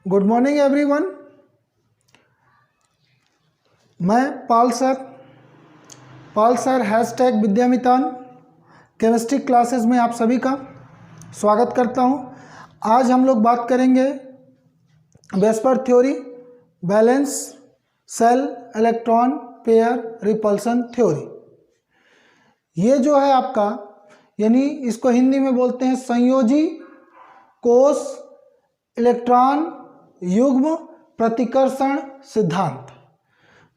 Good morning everyone. मैं पाल sir hashtag विद्यामितान chemistry classes में आप सभी का स्वागत करता हूं। आज हम लोग बात करेंगे VSEPR theory, valence, shell, electron pair, repulsion theory. ये जो है आपका, यानी इसको हिंदी में बोलते हैं संयोजी कोष इलेक्ट्रॉन युग्म प्रतिकर्षण सिद्धांत।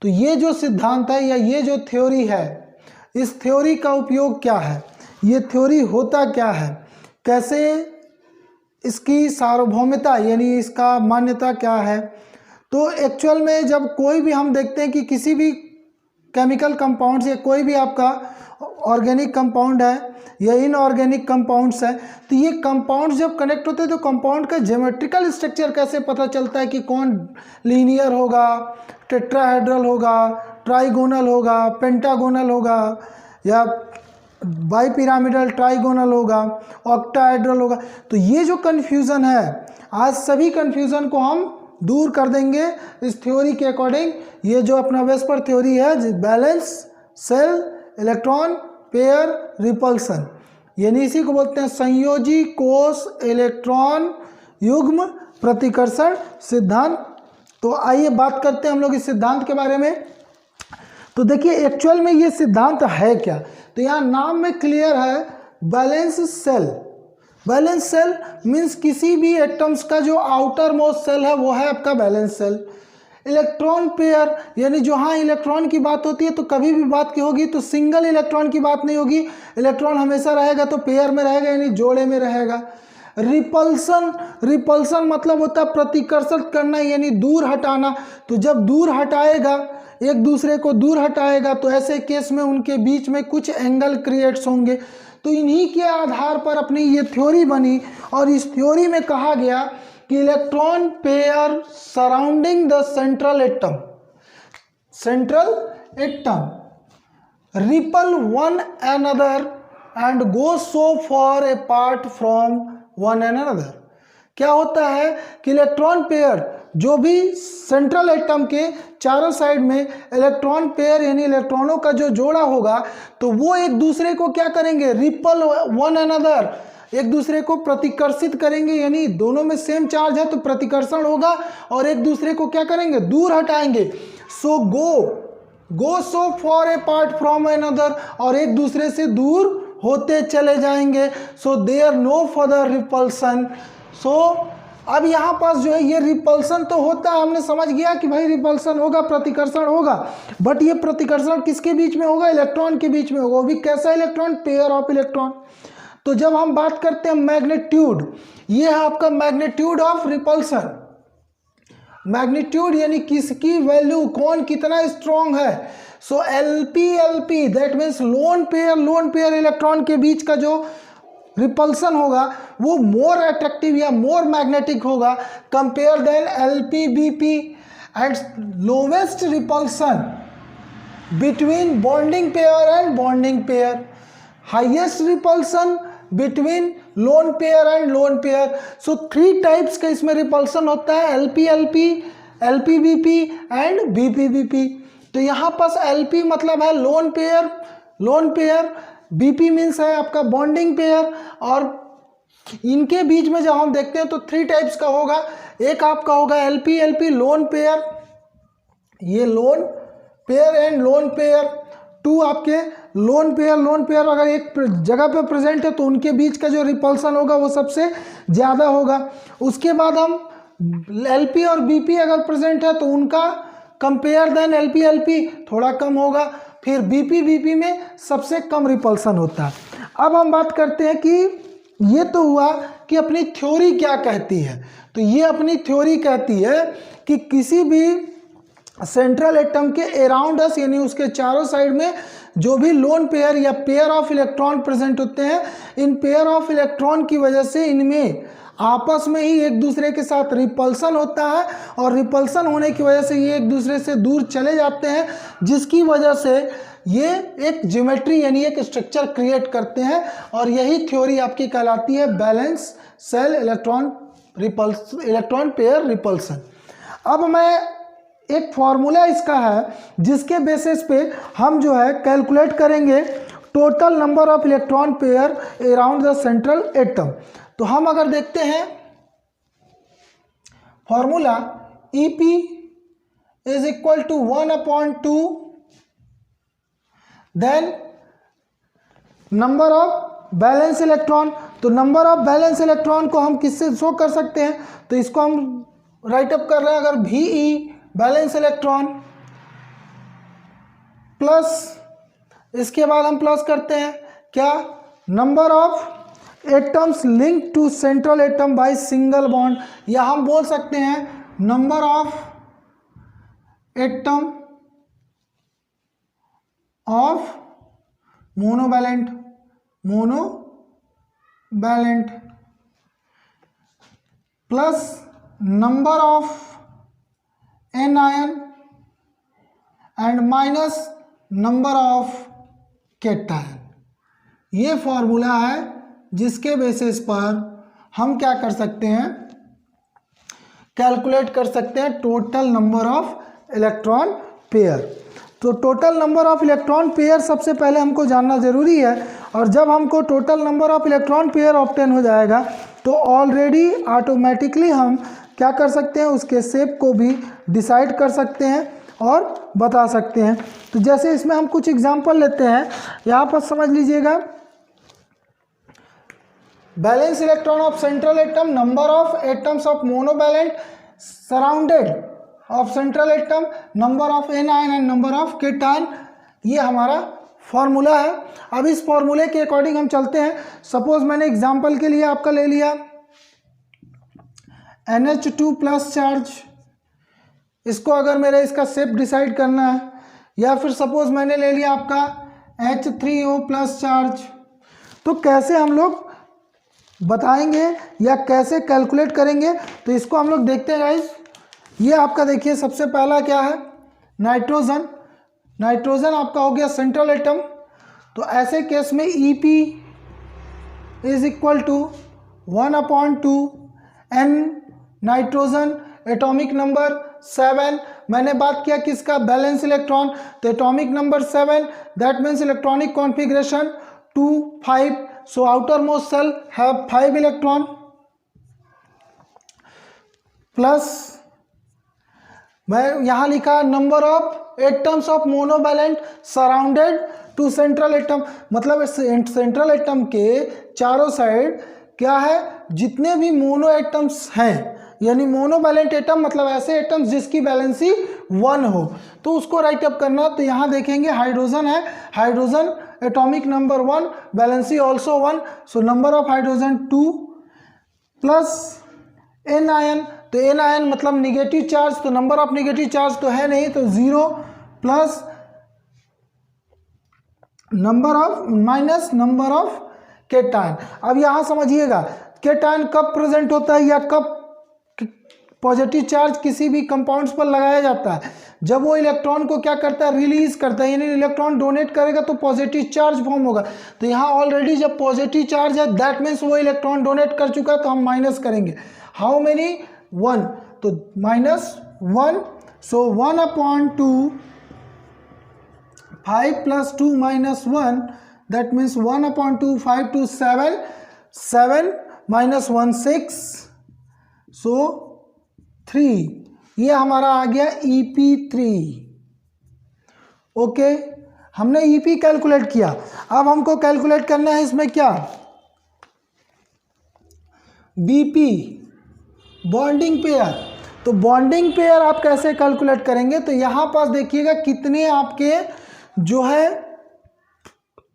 तो ये जो सिद्धांत है या ये जो थ्योरी है, इस थ्योरी का उपयोग क्या है, ये थ्योरी होता क्या है, कैसे इसकी सार्वभौमिकता यानी इसका मान्यता क्या है। तो एक्चुअल में जब कोई भी हम देखते हैं कि किसी भी केमिकल कंपाउंड या कोई भी आपका ऑर्गेनिक कंपाउंड है या इनऑर्गेनिक कंपाउंड्स है, तो ये कंपाउंड जब कनेक्ट होते हैं तो कंपाउंड का ज्योमेट्रिकल स्ट्रक्चर कैसे पता चलता है कि कौन लीनियर होगा, टेट्राहेड्रल होगा, ट्राइगोनल होगा, पेंटागोनल होगा या बाइपिरामिडल ट्राइगोनल होगा, ऑक्टाहेड्रल होगा। तो ये जो कन्फ्यूज़न है, आज सभी कन्फ्यूज़न को हम दूर कर देंगे इस थ्योरी के अकॉर्डिंग। ये जो अपना वेस्पर थ्योरी है, valence, shell, electron pair, repulsion, यानी इसी को बोलते हैं संयोजी कोष इलेक्ट्रॉन युग्म प्रतिकर्षण सिद्धांत। तो आइए बात करते हैं हम लोग इस सिद्धांत के बारे में। तो देखिए एक्चुअल में ये सिद्धांत है क्या, तो यहाँ नाम में क्लियर है valence shell. Valence shell means किसी भी एटम्स का जो आउटर मोस्ट सेल है वो है आपका बैलेंस सेल। इलेक्ट्रॉन पेयर यानी जो हाँ इलेक्ट्रॉन की बात होती है तो कभी भी बात की होगी तो सिंगल इलेक्ट्रॉन की बात नहीं होगी, इलेक्ट्रॉन हमेशा रहेगा तो पेयर में रहेगा यानी जोड़े में रहेगा। रिपल्सन मतलब होता है प्रतिकर्षित करना यानी दूर हटाना। तो जब दूर हटाएगा, एक दूसरे को दूर हटाएगा, तो ऐसे केस में उनके बीच में कुछ एंगल क्रिएट्स होंगे। तो इन्हीं के आधार पर अपनी ये थ्योरी बनी और इस थ्योरी में कहा गया कि electron pair surrounding the central atom ripple one another and go so far apart from one another. क्या होता है कि इलेक्ट्रॉन पेयर जो भी सेंट्रल एटम के चारों साइड में इलेक्ट्रॉन पेयर यानी इलेक्ट्रॉनों का जो जोड़ा होगा तो वो एक दूसरे को क्या करेंगे, रिपल वन अनदर, एक दूसरे को प्रतिकर्षित करेंगे, यानी दोनों में सेम चार्ज है तो प्रतिकर्षण होगा और एक दूसरे को क्या करेंगे, दूर हटाएंगे। So go so far apart from another, और एक दूसरे से दूर होते चले जाएंगे। So there no further repulsion. So अब यहाँ पास जो है ये रिपल्सन तो होता है, हमने समझ गया कि भाई रिपल्सन होगा, प्रतिकर्षण होगा, बट ये प्रतिकर्षण किसके बीच में होगा, इलेक्ट्रॉन के बीच में होगा। वो भी कैसा इलेक्ट्रॉन, पेयर ऑफ इलेक्ट्रॉन। तो जब हम बात करते हैं मैग्नीट्यूड, ये है आपका मैग्नीट्यूड ऑफ रिपल्सन। मैग्नीट्यूड यानी किसकी वैल्यू, कौन कितना स्ट्रॉन्ग है। So LP that means lone pair electron के बीच का जो रिपल्सन होगा वो मोर अट्रैक्टिव या मोर मैग्नेटिक होगा compare than LPBP. And lowest repulsion between bonding pair and bonding pair, highest repulsion between lone pair and lone pair. So 3 types का इसमें रिपल्सन होता है, एलपी एलपीबीपी एंड बीपीबीपी। तो यहाँ पास एलपी मतलब है लोन पेयर, बीपी मीन्स है आपका बॉन्डिंग पेयर। और इनके बीच में जब हम देखते हैं तो 3 टाइप्स का होगा। एक आपका होगा एलपी लोन पेयर, ये loan pair and lone pair. 2 आपके लोन पेयर अगर एक जगह पे प्रेजेंट है तो उनके बीच का जो रिपल्सन होगा वो सबसे ज़्यादा होगा। उसके बाद हम एलपी और बीपी अगर प्रेजेंट है तो उनका कंपेयर देन एलपी थोड़ा कम होगा। फिर बीपी में सबसे कम रिपल्सन होता है। अब हम बात करते हैं कि ये तो हुआ कि अपनी थ्योरी क्या कहती है। तो ये अपनी थ्योरी कहती है कि किसी भी सेंट्रल एटम के अराउंड अस यानी उसके चारों साइड में जो भी लोन पेयर या पेयर ऑफ इलेक्ट्रॉन प्रेजेंट होते हैं, इन पेयर ऑफ इलेक्ट्रॉन की वजह से इनमें आपस में ही एक दूसरे के साथ रिपल्सन होता है और रिपल्सन होने की वजह से ये एक दूसरे से दूर चले जाते हैं, जिसकी वजह से ये एक ज्योमेट्री यानी एक स्ट्रक्चर क्रिएट करते हैं। और यही थ्योरी आपकी कहलाती है valence shell electron electron pair repulsion. अब मैं एक फॉर्मूला इसका है जिसके बेसिस पे हम जो है कैलकुलेट करेंगे total number of electron pair around the central atom. तो हम अगर देखते हैं formula EP is equal to 1/2 then number of valence electron. तो नंबर ऑफ बैलेंस इलेक्ट्रॉन को हम किससे शो कर सकते हैं, तो इसको हम राइट अप कर रहे हैं अगर VE बैलेंस इलेक्ट्रॉन प्लस, इसके बाद हम प्लस करते हैं क्या, number of atoms link to central atom by single bond, या हम बोल सकते हैं number of atom of monovalent plus number of anion and minus number of cation. ये फॉर्मूला है जिसके बेसिस पर हम क्या कर सकते हैं, कैलकुलेट कर सकते हैं total number of electron pair. तो total number of electron pair सबसे पहले हमको जानना ज़रूरी है, और जब हमको total number of electron pair obtain हो जाएगा तो ऑलरेडी ऑटोमेटिकली हम क्या कर सकते हैं, उसके शेप को भी डिसाइड कर सकते हैं और बता सकते हैं। तो जैसे इसमें हम कुछ एग्जांपल लेते हैं, यहाँ पर समझ लीजिएगा balance electron of central atom, number of atoms of monovalent surrounded of central atom, number of anion and number of cation, ये हमारा फॉर्मूला है। अब इस फॉर्मूले के अकॉर्डिंग हम चलते हैं। सपोज मैंने एग्जांपल के लिए आपका ले लिया NH2 प्लस चार्ज, इसको अगर मेरे इसका शेप डिसाइड करना है, या फिर सपोज मैंने ले लिया आपका H3O प्लस चार्ज, तो कैसे हम लोग बताएंगे या कैसे कैलकुलेट करेंगे, तो इसको हम लोग देखते हैं गाइस। ये आपका देखिए सबसे पहला क्या है, नाइट्रोजन। नाइट्रोजन आपका हो गया सेंट्रल एटम, तो ऐसे केस में EP is equal to 1/2 N nitrogen, atomic number 7। मैंने बात किया किसका, बैलेंस इलेक्ट्रॉन, तो atomic number 7 that means electronic configuration 2 5, so outermost shell have 5 electron, plus मैं यहाँ लिखा number of atoms of monovalent surrounded to central atom, मतलब central atom के चारों साइड क्या है, जितने भी मोनो एटम्स हैं, यानी मोनोवैलेंट एटम मतलब ऐसे एटम्स जिसकी वैलेंसी 1 हो, तो उसको राइट अप करना। तो यहाँ देखेंगे हाइड्रोजन है, hydrogen atomic number 1, valency also 1, so number of hydrogen 2, plus anion, तो एन आयन मतलब निगेटिव चार्ज, तो नंबर ऑफ निगेटिव चार्ज तो है नहीं, तो 0, plus number of minus number of cation. अब यहाँ समझिएगा कैटायन कब प्रेजेंट होता है या कब पॉजिटिव चार्ज किसी भी कंपाउंड्स पर लगाया जाता है, जब वो इलेक्ट्रॉन को क्या करता है, रिलीज करता है, यानी इलेक्ट्रॉन डोनेट करेगा तो पॉजिटिव चार्ज फॉर्म होगा। तो यहाँ ऑलरेडी जब पॉजिटिव चार्ज है दैट मीन्स वो इलेक्ट्रॉन डोनेट कर चुका है, तो हम माइनस करेंगे। हाउ मेनी, 1, तो -1, सो 1/2 5 + 2 - 1 दैट मीन्स 1/2 5 to 7, 7 - 1 6, सो 3, ये हमारा आ गया EP3। ओके, हमने EP कैलकुलेट किया। अब हमको कैलकुलेट करना है इसमें क्या, BP बॉन्डिंग पेयर। तो बॉन्डिंग पेयर आप कैसे कैलकुलेट करेंगे, तो यहाँ पास देखिएगा कितने आपके जो है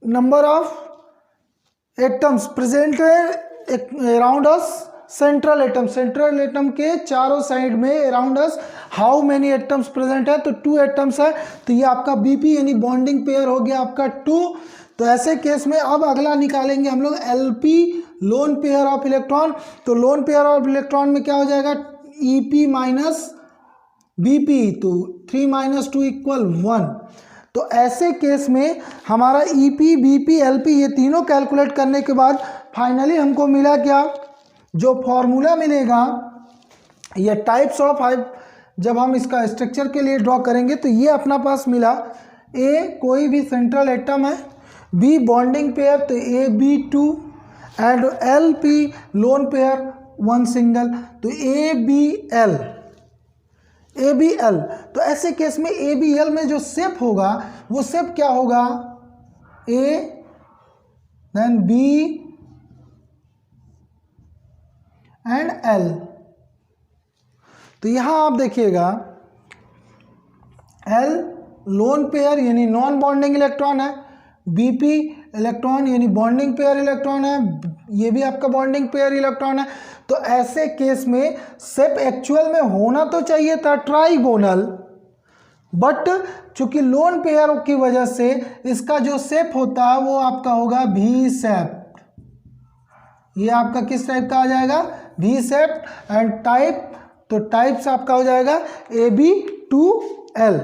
नंबर ऑफ एटम्स प्रेजेंट है around us central atom, central atom के चारों साइड में around us how many atoms present है, तो 2 एटम्स है, तो ये आपका BP यानी बॉन्डिंग पेयर हो गया आपका 2। तो ऐसे केस में अब अगला निकालेंगे हम लोग LP lone pair of electron. तो लोन पेयर ऑफ इलेक्ट्रॉन में क्या हो जाएगा, EP माइनस BP, तो 3 - 2 = 1। तो ऐसे केस में हमारा EP, BP, LP ये तीनों कैलकुलेट करने के बाद फाइनली हमको मिला क्या, जो फॉर्मूला मिलेगा ये टाइप्स ऑफ जब हम इसका स्ट्रक्चर के लिए ड्रॉ करेंगे तो ये अपना पास मिला, ए कोई भी सेंट्रल एटम है, बी बॉन्डिंग पेयर तो AB2 and LP lone pair one single तो ABL। तो ऐसे केस में ABL में जो शेप होगा वो शेप क्या होगा, A then B and L। तो यहां आप देखिएगा L लोन पेयर यानी नॉन बॉन्डिंग इलेक्ट्रॉन है, BP इलेक्ट्रॉन यानी बॉन्डिंग पेयर इलेक्ट्रॉन है, ये भी आपका बॉन्डिंग पेयर इलेक्ट्रॉन है। तो ऐसे केस में शेप एक्चुअल में होना तो चाहिए था ट्राइगोनल, बट चूंकि लोन पेयर की वजह से इसका जो शेप होता है वो आपका होगा V शेप। ये आपका किस टाइप का आ जाएगा, V शेप एंड टाइप, तो टाइप से आपका हो जाएगा AB2L।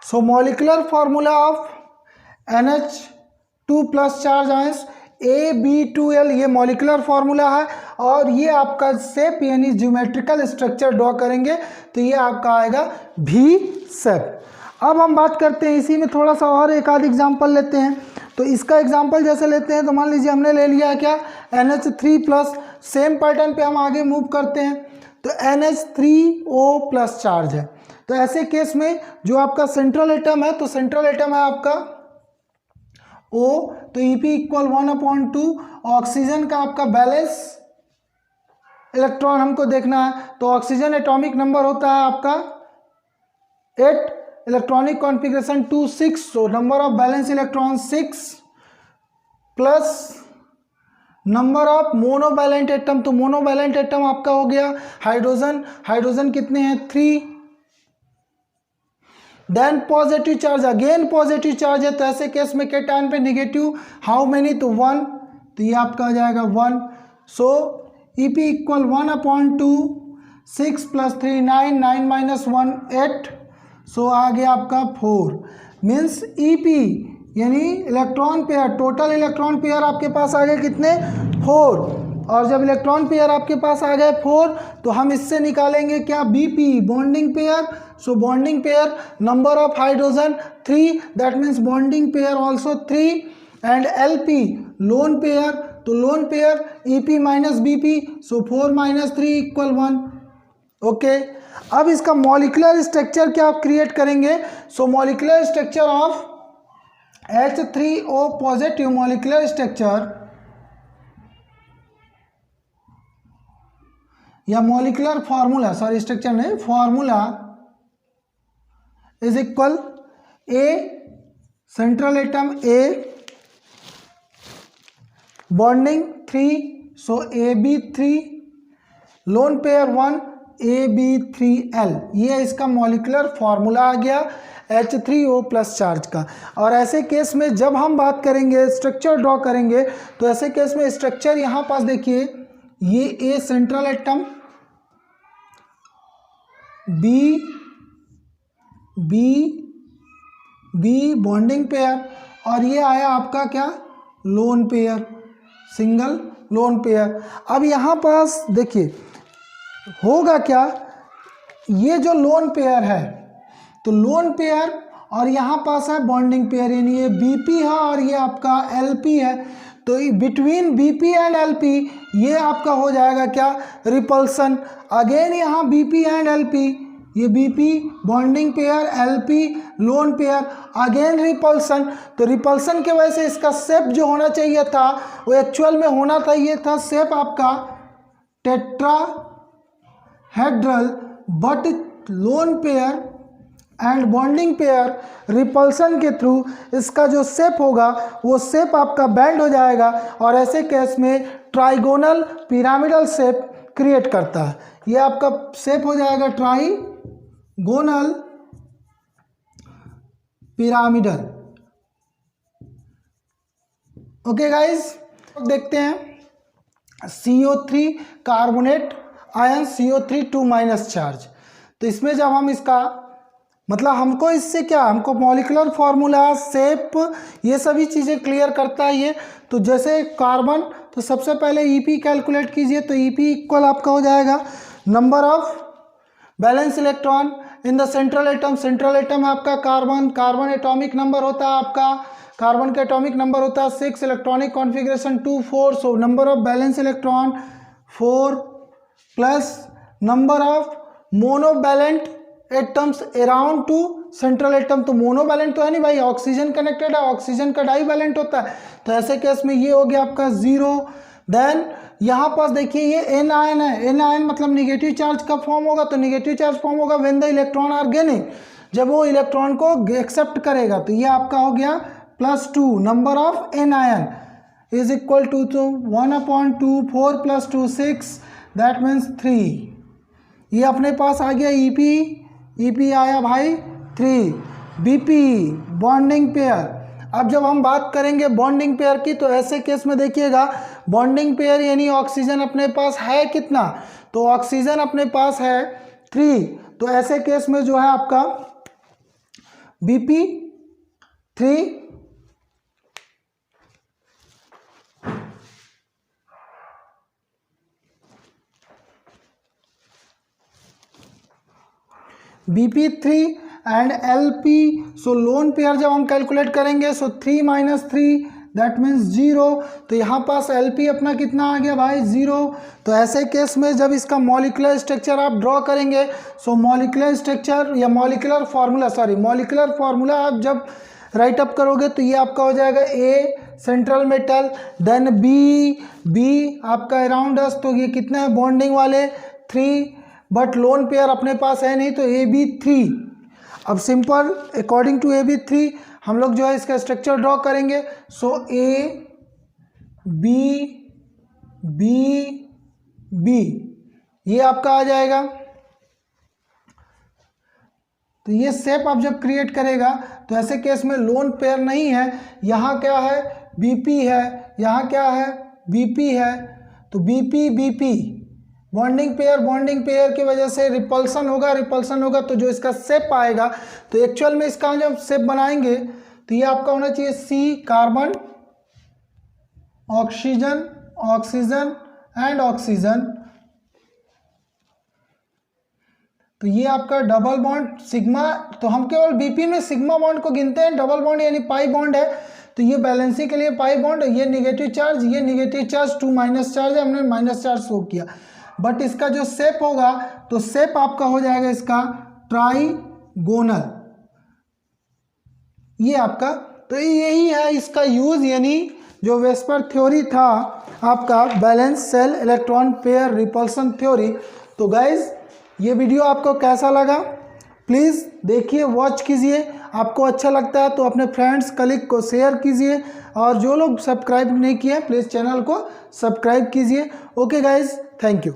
So molecular formula of NH2 plus charge ions AB2L, ये मॉलिकुलर फार्मूला है। और ये आपका शेप यानी ज्योमेट्रिकल स्ट्रक्चर ड्रॉ करेंगे तो ये आपका आएगा V शेप। अब हम बात करते हैं इसी में थोड़ा सा और एक आध एग्जाम्पल लेते हैं। तो इसका एग्जाम्पल जैसे लेते हैं तो मान लीजिए हमने ले लिया क्या, NH3 प्लस, सेम पैटर्न पे हम आगे मूव करते हैं तो NH3O प्लस चार्ज है। तो ऐसे केस में जो आपका सेंट्रल एटम है, तो सेंट्रल एटम है आपका O, तो EP इक्वल 1/2, ऑक्सीजन का आपका बैलेंस इलेक्ट्रॉन हमको देखना है तो ऑक्सीजन एटॉमिक नंबर होता है आपका 8, electronic configuration 2 6, so number of valence electron 6 plus number of monovalent atom, तो मोनोवैलेंट एटम आपका हो गया हाइड्रोजन कितने हैं 3, then positive charge, again positive charge है तो ऐसे केस में कैटायन पे निगेटिव, हाउ मेनी तो 1, तो ये आपका आ जाएगा 1। सो EP इक्वल 1/2, 6 प्लस 3 9, 9 माइनस 1 8, सो आ गया आपका 4। मीन्स EP यानी electron pair, total electron pair आपके पास आ गए कितने 4। और जब इलेक्ट्रॉन पेयर आपके पास आ गए 4 तो हम इससे निकालेंगे क्या, BP bonding pair, so bonding pair number of hydrogen 3, that means bonding pair also 3, and LP lone pair, तो lone pair EP minus BP, so 4 minus 3 equal 1। Okay, अब इसका मॉलिकुलर स्ट्रक्चर क्या आप क्रिएट करेंगे, so molecular structure of H3O positive, molecular structure या molecular formula, sorry structure नहीं, formula is equal A central atom A bonding 3, so AB3 lone pair 1 AB3L, ये इसका molecular formula आ गया H3O प्लस चार्ज का। और ऐसे case में जब हम बात करेंगे स्ट्रक्चर ड्रॉ करेंगे तो ऐसे केस में स्ट्रक्चर यहाँ पास देखिए, ये A central atom, B bonding pair, और ये आया आपका क्या lone pair, single lone pair. अब यहाँ पास देखिए होगा क्या, ये जो लोन पेयर है तो लोन पेयर और यहाँ पास है बॉन्डिंग पेयर, यानी ये BP है और ये आपका LP है, तो बिटवीन BP एंड LP ये आपका हो जाएगा क्या रिपल्सन। अगेन यहाँ BP एंड LP, ये BP bonding pair, LP lone pair, again repulsion. तो रिपल्सन की वजह से इसका शेप जो होना चाहिए था वो एक्चुअल में होना था, ये था शेप आपका tetrahedral, but loan pair and bonding pair repulsion के थ्रू इसका जो शेप होगा वो शेप आपका बैंड हो जाएगा और ऐसे केस में ट्राइगोनल पिरामिडल शेप क्रिएट करता है। ये आपका शेप हो जाएगा ट्राइगोनल पिरामिडल। ओके गाइस, देखते हैं CO3 carbonate ion, CO3 2 minus charge. तो इसमें जब हम इसका मतलब हमको इससे क्या, हमको मॉलिक्यूलर फार्मूला, शेप, ये सभी चीज़ें क्लियर करता है ये। तो जैसे कार्बन, तो सबसे पहले ईपी कैलकुलेट कीजिए। तो ईपी इक्वल आपका हो जाएगा number of valence electron in the central atom. Central atom है आपका कार्बन, कार्बन एटॉमिक नंबर होता है आपका, कार्बन का एटॉमिक नंबर होता है 6, electronic configuration 2 4। So number of valence electron 4 plus number of monovalent atoms around two central atom. तो monovalent तो है नहीं भाई, ऑक्सीजन कनेक्टेड है, ऑक्सीजन का डाईवैलेंट होता है। तो ऐसे केस में ये हो गया आपका 0। देन यहाँ पास देखिए ये एन आयन है, एन आयन मतलब निगेटिव चार्ज का फॉर्म होगा। तो निगेटिव चार्ज फॉर्म होगा when the electron are gaining, जब वो इलेक्ट्रॉन को एक्सेप्ट करेगा। तो ये आपका हो गया +2, number of anion is equal to 1/2, 4 + 2 6, that means 3। ये अपने पास आ गया ईपी, ईपी आया भाई 3। BP bonding pair. अब जब हम बात करेंगे बॉन्डिंग पेयर की, तो ऐसे केस में देखिएगा बॉन्डिंग पेयर यानी ऑक्सीजन अपने पास है कितना, तो ऑक्सीजन अपने पास है 3। तो ऐसे केस में जो है आपका BP 3 BP3 and LP। So lone pair जब हम कैलकुलेट करेंगे, सो 3 - 3 दैट मीन्स 0। तो यहाँ पास LP अपना कितना आ गया भाई 0। तो ऐसे केस में जब इसका मॉलिक्यूलर स्ट्रक्चर आप ड्रॉ करेंगे, सो मॉलिक्यूलर स्ट्रक्चर या मॉलिक्यूलर फार्मूला आप जब राइट अप करोगे, तो ये आपका हो जाएगा A central metal, then B आपका अराउंड अस। तो ये कितने हैं बॉन्डिंग वाले 3, बट लोन पेयर अपने पास है नहीं, तो AB3। अब सिंपल अकॉर्डिंग टू AB3 हम लोग जो है इसका स्ट्रक्चर ड्रॉ करेंगे। सो AB ये आपका आ जाएगा। तो ये शेप आप जब क्रिएट करेगा, तो ऐसे केस में लोन पेयर नहीं है, यहाँ क्या है BP है, यहाँ क्या है BP है। तो BP बॉन्डिंग पेयर की वजह से रिपल्सन होगा। तो जो इसका शेप आएगा, तो एक्चुअल में इसका जब शेप बनाएंगे, तो ये आपका होना चाहिए C carbon, oxygen and oxygen. तो ये आपका डबल बॉन्ड सिग्मा। तो हम केवल बीपी में सिग्मा बॉन्ड को गिनते हैं, डबल बॉन्ड यानी पाई बॉन्ड है। तो ये बैलेंसिंग के लिए पाई बॉन्ड, ये निगेटिव चार्ज, 2 माइनस चार्ज है, हमने माइनस चार्ज शो किया। बट इसका जो शेप होगा, तो शेप आपका हो जाएगा इसका ट्राइगोनल, ये आपका। तो यही है इसका यूज, यानी जो वेस्पर थ्योरी था आपका balance shell electron pair repulsion theory. तो गाइज ये वीडियो आपको कैसा लगा, प्लीज़ देखिए, वॉच कीजिए। आपको अच्छा लगता है तो अपने फ्रेंड्स कलीग को शेयर कीजिए, और जो लोग सब्सक्राइब नहीं किए प्लीज़ चैनल को सब्सक्राइब कीजिए। Okay guys, thank you.